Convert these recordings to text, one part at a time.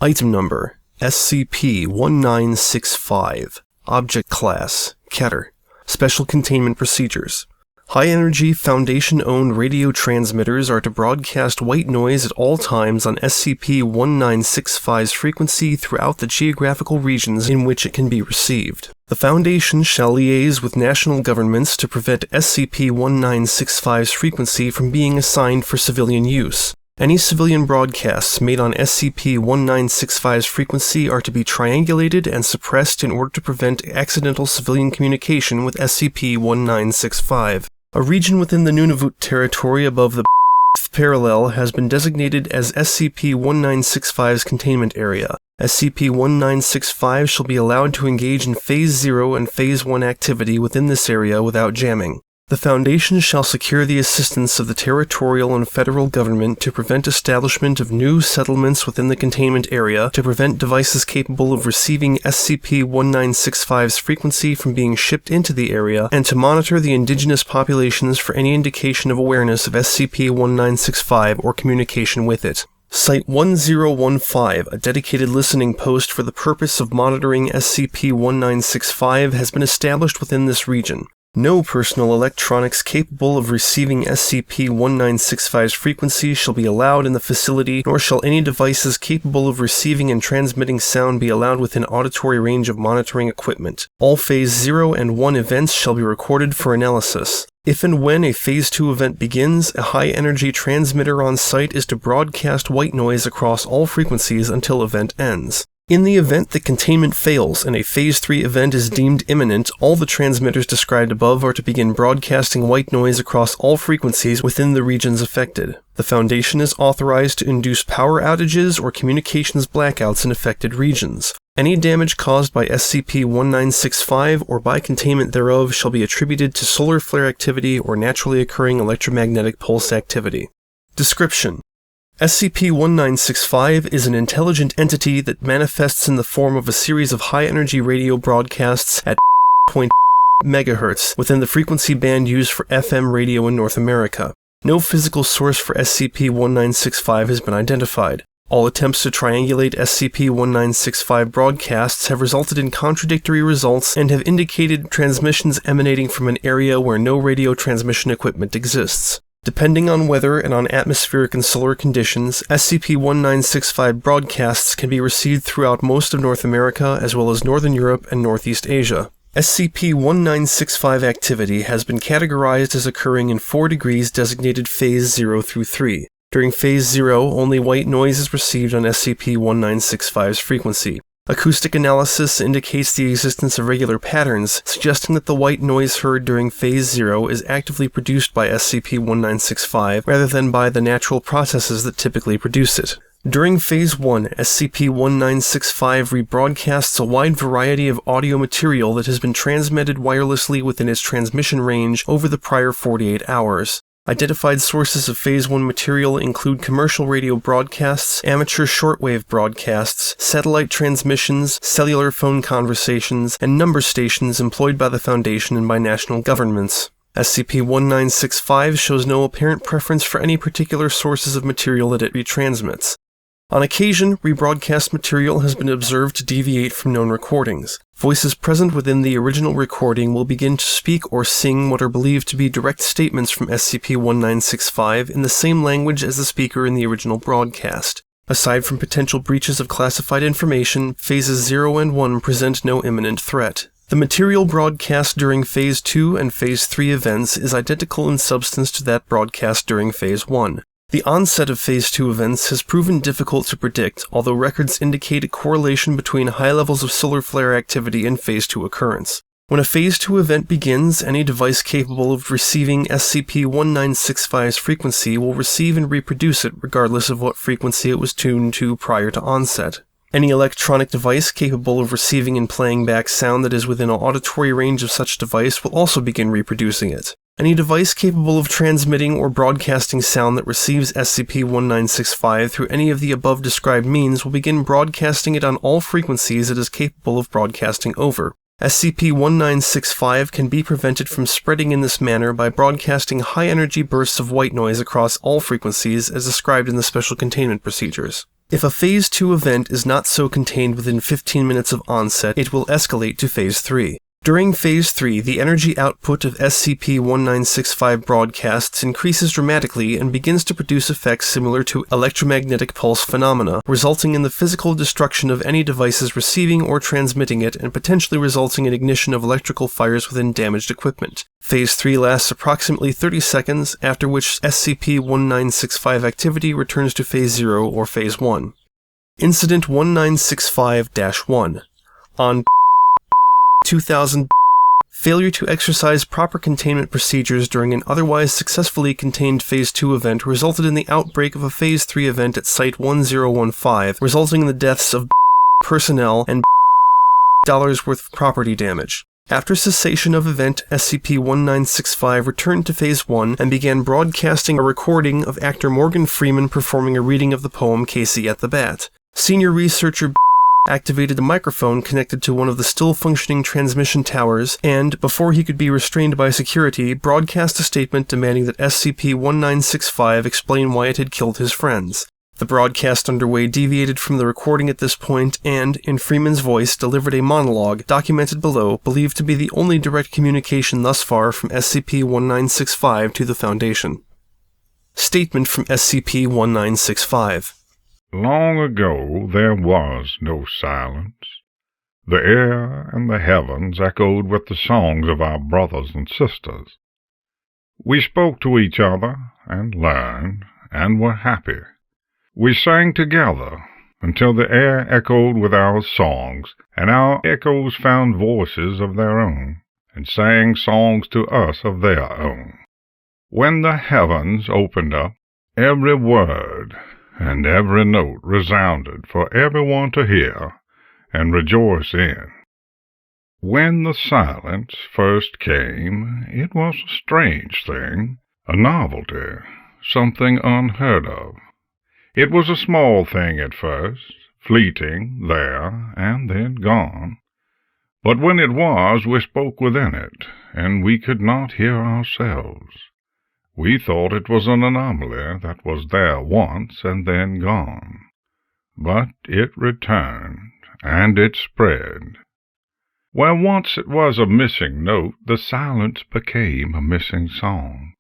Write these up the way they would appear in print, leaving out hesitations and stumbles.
Item Number SCP-1965. Object Class Keter. Special Containment Procedures. High-energy, Foundation-owned radio transmitters are to broadcast white noise at all times on SCP-1965's frequency throughout the geographical regions in which it can be received. The Foundation shall liaise with national governments to prevent SCP-1965's frequency from being assigned for civilian use. Any civilian broadcasts made on SCP-1965's frequency are to be triangulated and suppressed in order to prevent accidental civilian communication with SCP-1965. A region within the Nunavut territory above the parallel has been designated as SCP-1965's containment area. SCP-1965 shall be allowed to engage in Phase 0 and Phase 1 activity within this area without jamming. The Foundation shall secure the assistance of the territorial and federal government to prevent establishment of new settlements within the containment area, to prevent devices capable of receiving SCP-1965's frequency from being shipped into the area, and to monitor the indigenous populations for any indication of awareness of SCP-1965 or communication with it. Site-1015, a dedicated listening post for the purpose of monitoring SCP-1965, has been established within this region. No personal electronics capable of receiving SCP-1965's frequency shall be allowed in the facility, nor shall any devices capable of receiving and transmitting sound be allowed within auditory range of monitoring equipment. All Phase 0 and 1 events shall be recorded for analysis. If and when a Phase 2 event begins, a high-energy transmitter on site is to broadcast white noise across all frequencies until event ends. In the event that containment fails and a Phase 3 event is deemed imminent, all the transmitters described above are to begin broadcasting white noise across all frequencies within the regions affected. The Foundation is authorized to induce power outages or communications blackouts in affected regions. Any damage caused by SCP-1965 or by containment thereof shall be attributed to solar flare activity or naturally occurring electromagnetic pulse activity. Description: SCP-1965 is an intelligent entity that manifests in the form of a series of high-energy radio broadcasts at 0.0 MHz within the frequency band used for FM radio in North America. No physical source for SCP-1965 has been identified. All attempts to triangulate SCP-1965 broadcasts have resulted in contradictory results and have indicated transmissions emanating from an area where no radio transmission equipment exists. Depending on weather and on atmospheric and solar conditions, SCP-1965 broadcasts can be received throughout most of North America as well as Northern Europe and Northeast Asia. SCP-1965 activity has been categorized as occurring in 4 degrees designated Phase 0 through 3. During Phase 0, only white noise is received on SCP-1965's frequency. Acoustic analysis indicates the existence of regular patterns, suggesting that the white noise heard during Phase 0 is actively produced by SCP-1965 rather than by the natural processes that typically produce it. During Phase 1, SCP-1965 rebroadcasts a wide variety of audio material that has been transmitted wirelessly within its transmission range over the prior 48 hours. Identified sources of Phase 1 material include commercial radio broadcasts, amateur shortwave broadcasts, satellite transmissions, cellular phone conversations, and number stations employed by the Foundation and by national governments. SCP-1965 shows no apparent preference for any particular sources of material that it retransmits. On occasion, rebroadcast material has been observed to deviate from known recordings. Voices present within the original recording will begin to speak or sing what are believed to be direct statements from SCP-1965 in the same language as the speaker in the original broadcast. Aside from potential breaches of classified information, Phases 0 and 1 present no imminent threat. The material broadcast during Phase 2 and Phase 3 events is identical in substance to that broadcast during Phase 1. The onset of Phase 2 events has proven difficult to predict, although records indicate a correlation between high levels of solar flare activity and Phase 2 occurrence. When a Phase 2 event begins, any device capable of receiving SCP-1965's frequency will receive and reproduce it regardless of what frequency it was tuned to prior to onset. Any electronic device capable of receiving and playing back sound that is within an auditory range of such device will also begin reproducing it. Any device capable of transmitting or broadcasting sound that receives SCP-1965 through any of the above described means will begin broadcasting it on all frequencies it is capable of broadcasting over. SCP-1965 can be prevented from spreading in this manner by broadcasting high-energy bursts of white noise across all frequencies as described in the Special Containment Procedures. If a Phase 2 event is not so contained within 15 minutes of onset, it will escalate to Phase 3. During Phase 3, the energy output of SCP-1965 broadcasts increases dramatically and begins to produce effects similar to electromagnetic pulse phenomena, resulting in the physical destruction of any devices receiving or transmitting it and potentially resulting in ignition of electrical fires within damaged equipment. Phase 3 lasts approximately 30 seconds, after which SCP-1965 activity returns to Phase 0 or Phase 1. Incident 1965-1. On 2000, failure to exercise proper containment procedures during an otherwise successfully contained Phase 2 event resulted in the outbreak of a Phase 3 event at Site-1015, resulting in the deaths of personnel and dollars worth of property damage. After cessation of event, SCP-1965 returned to Phase 1 and began broadcasting a recording of actor Morgan Freeman performing a reading of the poem Casey at the Bat. Senior researcher activated a microphone connected to one of the still-functioning transmission towers and, before he could be restrained by security, broadcast a statement demanding that SCP-1965 explain why it had killed his friends. The broadcast underway deviated from the recording at this point and, in Freeman's voice, delivered a monologue, documented below, believed to be the only direct communication thus far from SCP-1965 to the Foundation. Statement from SCP-1965. Long ago there was no silence. The air and the heavens echoed with the songs of our brothers and sisters. We spoke to each other and learned and were happy. We sang together until the air echoed with our songs, and our echoes found voices of their own, and sang songs to us of their own. When the heavens opened up, every word and every note resounded for everyone to hear and rejoice in. When the silence first came, it was a strange thing, a novelty, something unheard of. It was a small thing at first, fleeting there and then gone. But when it was, we spoke within it, and we could not hear ourselves. We thought it was an anomaly that was there once and then gone. But it returned, and it spread. Where once it was a missing note, the silence became a missing song.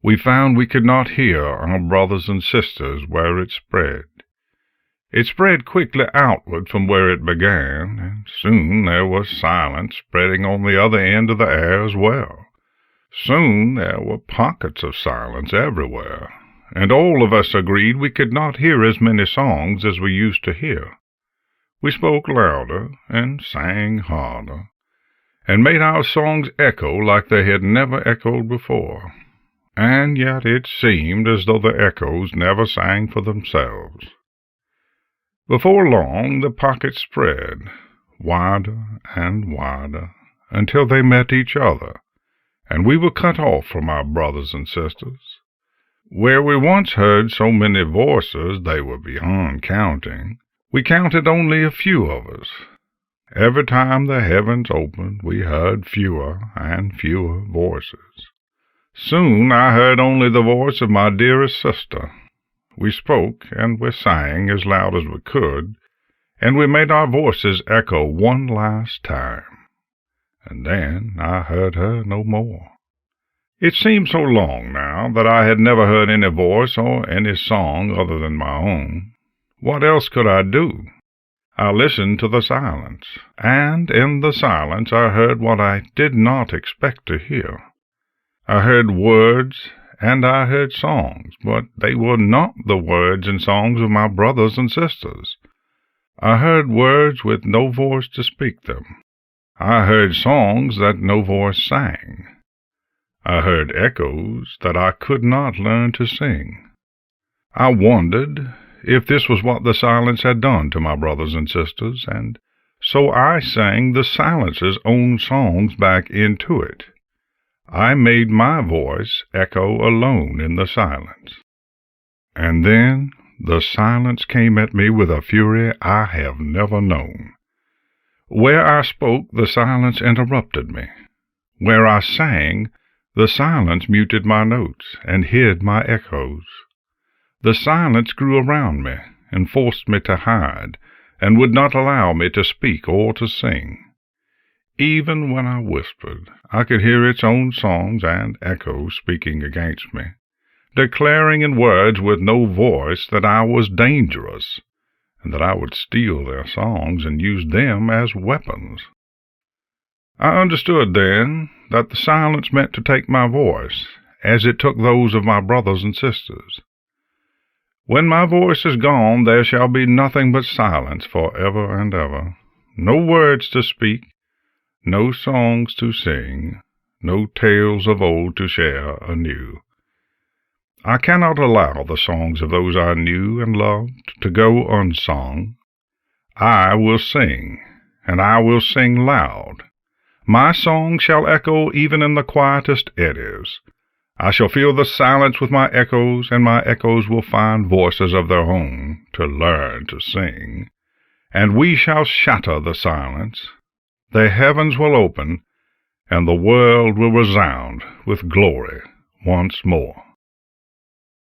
We found we could not hear our brothers and sisters where it spread. It spread quickly outward from where it began, and soon there was silence spreading on the other end of the air as well. Soon there were pockets of silence everywhere, and all of us agreed we could not hear as many songs as we used to hear. We spoke louder and sang harder, and made our songs echo like they had never echoed before. And yet it seemed as though the echoes never sang for themselves. Before long the pockets spread, wider and wider, until they met each other, and we were cut off from our brothers and sisters. Where we once heard so many voices they were beyond counting, we counted only a few of us. Every time the heavens opened, we heard fewer and fewer voices. Soon I heard only the voice of my dearest sister. We spoke and we sang as loud as we could, and we made our voices echo one last time. And then I heard her no more. It seemed so long now that I had never heard any voice or any song other than my own. What else could I do? I listened to the silence, and in the silence I heard what I did not expect to hear. I heard words and I heard songs, but they were not the words and songs of my brothers and sisters. I heard words with no voice to speak them. I heard songs that no voice sang. I heard echoes that I could not learn to sing. I wondered if this was what the silence had done to my brothers and sisters, and so I sang the silence's own songs back into it. I made my voice echo alone in the silence. And then the silence came at me with a fury I have never known. Where I spoke, the silence interrupted me. Where I sang, the silence muted my notes and hid my echoes. The silence grew around me, and forced me to hide, and would not allow me to speak or to sing. Even when I whispered, I could hear its own songs and echoes speaking against me, declaring in words with no voice that I was dangerous, and that I would steal their songs and use them as weapons. I understood then that the silence meant to take my voice, as it took those of my brothers and sisters. When my voice is gone, there shall be nothing but silence for ever and ever, no words to speak, no songs to sing, no tales of old to share anew. I cannot allow the songs of those I knew and loved to go unsung. I will sing, and I will sing loud. My song shall echo even in the quietest eddies. I shall fill the silence with my echoes, and my echoes will find voices of their own to learn to sing. And we shall shatter the silence. The heavens will open, and the world will resound with glory once more.